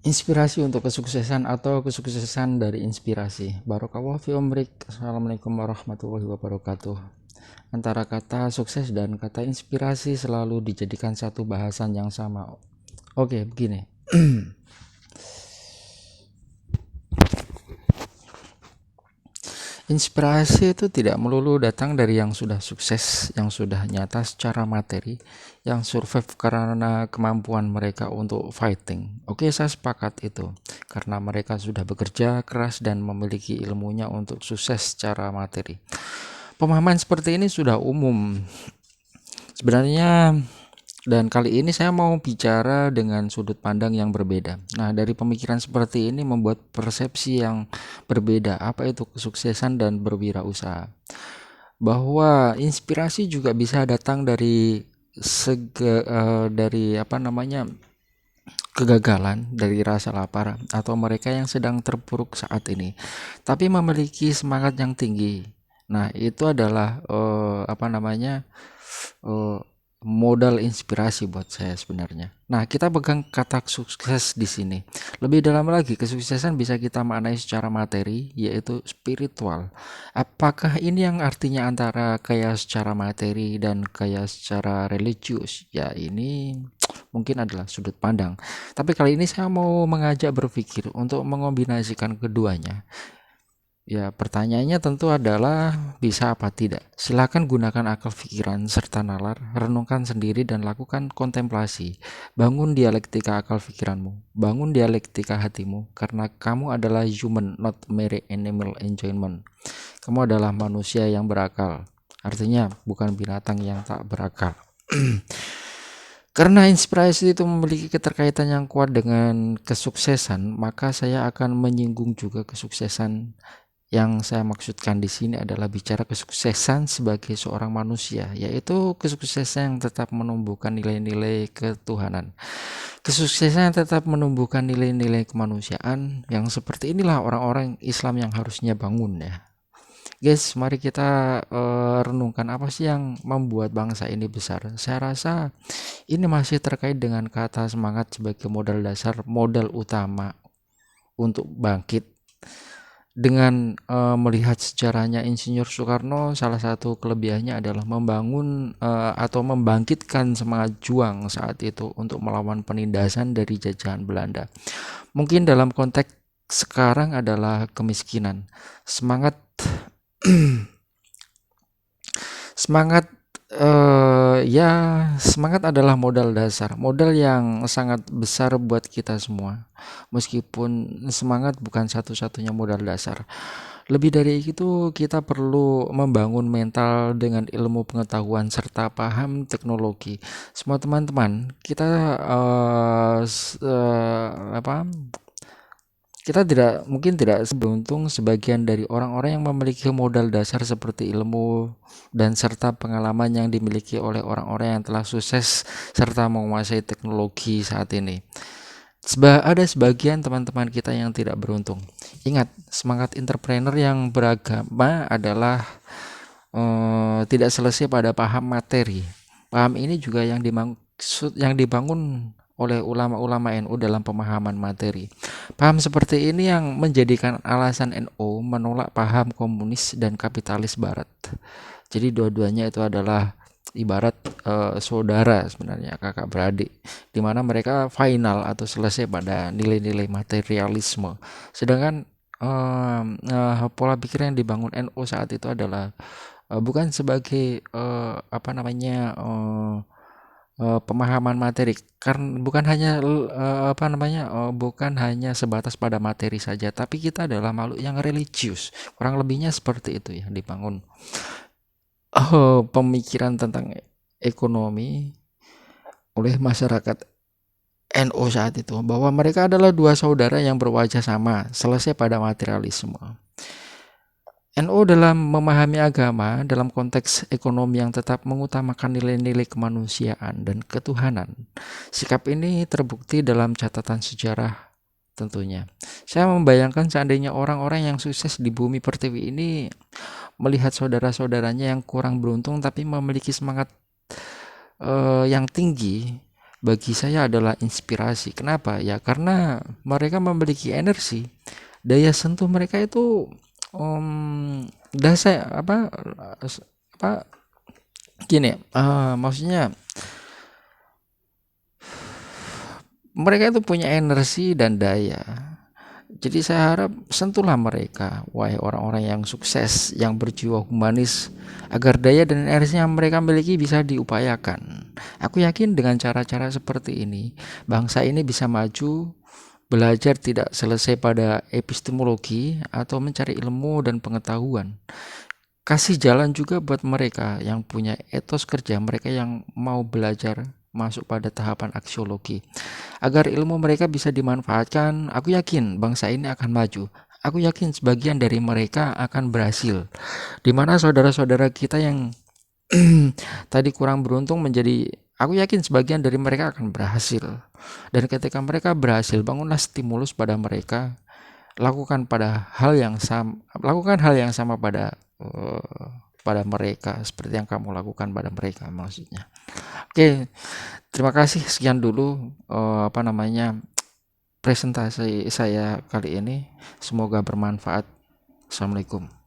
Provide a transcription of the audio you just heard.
Inspirasi untuk kesuksesan atau kesuksesan dari inspirasi. Barakallahu fi umrik. Assalamualaikum warahmatullahi wabarakatuh. Antara kata sukses dan kata inspirasi selalu dijadikan satu bahasan yang sama. Oke, begini. Inspirasi itu tidak melulu datang dari yang sudah sukses, yang sudah nyata secara materi, yang survive karena kemampuan mereka untuk fighting. Oke, saya sepakat itu. Karena mereka sudah bekerja keras dan memiliki ilmunya untuk sukses secara materi. Pemahaman seperti ini sudah umum. Sebenarnya, dan kali ini saya mau bicara dengan sudut pandang yang berbeda. Nah, dari pemikiran seperti ini membuat persepsi yang berbeda. Apa itu kesuksesan dan berwirausaha? Bahwa inspirasi juga bisa datang dari dari apa namanya kegagalan, dari rasa lapar atau mereka yang sedang terpuruk saat ini, tapi memiliki semangat yang tinggi. Nah, itu adalah apa namanya eh, modal inspirasi buat saya sebenarnya. Nah, kita pegang kata sukses di sini. Lebih dalam lagi, kesuksesan bisa kita maknai secara materi, yaitu spiritual. Apakah ini yang artinya antara kaya secara materi dan kaya secara religius? Ya, ini mungkin adalah sudut pandang. Tapi kali ini saya mau mengajak berpikir untuk mengombinasikan keduanya. Ya, pertanyaannya tentu adalah bisa apa tidak. Silakan gunakan akal pikiran serta nalar, renungkan sendiri dan lakukan kontemplasi. Bangun dialektika akal pikiranmu, bangun dialektika hatimu, karena kamu adalah human, not mere animal enjoyment. Kamu adalah manusia yang berakal. Artinya bukan binatang yang tak berakal. Karena inspirasi itu memiliki keterkaitan yang kuat dengan kesuksesan, maka saya akan menyinggung juga kesuksesan. Yang saya maksudkan di sini adalah bicara kesuksesan sebagai seorang manusia, yaitu kesuksesan yang tetap menumbuhkan nilai-nilai ketuhanan. Kesuksesan yang tetap menumbuhkan nilai-nilai kemanusiaan, yang seperti inilah orang-orang Islam yang harusnya bangun ya. Guys, mari kita renungkan apa sih yang membuat bangsa ini besar. Saya rasa ini masih terkait dengan kata semangat sebagai modal dasar, modal utama untuk bangkit. Dengan melihat sejarahnya Insinyur Soekarno, salah satu kelebihannya adalah membangun atau membangkitkan semangat juang saat itu untuk melawan penindasan dari jajahan Belanda. Mungkin dalam konteks sekarang adalah kemiskinan. Semangat semangat ya, semangat adalah modal dasar, modal yang sangat besar buat kita semua. Meskipun semangat bukan satu-satunya modal dasar. Lebih dari itu, kita perlu membangun mental dengan ilmu pengetahuan serta paham teknologi. Semua teman-teman, kita apa? Kita mungkin tidak seberuntung sebagian dari orang-orang yang memiliki modal dasar seperti ilmu dan serta pengalaman yang dimiliki oleh orang-orang yang telah sukses serta menguasai teknologi saat ini. Ada sebagian teman-teman kita yang tidak beruntung. Ingat, semangat entrepreneur yang beragama adalah tidak selesai pada paham materi. Paham ini juga yang dibangun oleh ulama-ulama NU dalam pemahaman materi. Paham seperti ini yang menjadikan alasan NU menolak paham komunis dan kapitalis barat. Jadi dua-duanya itu adalah ibarat saudara sebenarnya, kakak beradik, di mana mereka final atau selesai pada nilai-nilai materialisme. Sedangkan pola pikir yang dibangun NU saat itu adalah bukan sebagai apa namanya pemahaman materi, karena bukan hanya sebatas pada materi saja, tapi kita adalah makhluk yang religius, kurang lebihnya seperti itu yang dibangun pemikiran tentang ekonomi oleh masyarakat NU saat itu, bahwa mereka adalah dua saudara yang berwajah sama, selesai pada materialisme. NU dalam memahami agama dalam konteks ekonomi yang tetap mengutamakan nilai-nilai kemanusiaan dan ketuhanan. Sikap ini terbukti dalam catatan sejarah tentunya. Saya membayangkan seandainya orang-orang yang sukses di bumi pertiwi ini melihat saudara-saudaranya yang kurang beruntung tapi memiliki semangat yang tinggi, bagi saya adalah inspirasi. Kenapa? Ya karena mereka memiliki energi, daya sentuh mereka itu dasa apa gini, maksudnya mereka itu punya energi dan daya. Jadi saya harap sentuhlah mereka, wahai orang-orang yang sukses, yang berjiwa humanis, agar daya dan energi yang mereka miliki bisa diupayakan. Aku yakin dengan cara-cara seperti ini, bangsa ini bisa maju. Belajar tidak selesai pada epistemologi atau mencari ilmu dan pengetahuan. Kasih jalan juga buat mereka yang punya etos kerja, mereka yang mau belajar masuk pada tahapan aksiologi. Agar ilmu mereka bisa dimanfaatkan, aku yakin bangsa ini akan maju. Aku yakin sebagian dari mereka akan berhasil. Di mana saudara-saudara kita yang tadi kurang beruntung menjadi, aku yakin sebagian dari mereka akan berhasil. Dan ketika mereka berhasil, bangunlah stimulus pada mereka, lakukan hal yang sama pada mereka seperti yang kamu lakukan pada mereka, maksudnya. Oke, terima kasih, sekian dulu presentasi saya kali ini, semoga bermanfaat. Assalamualaikum.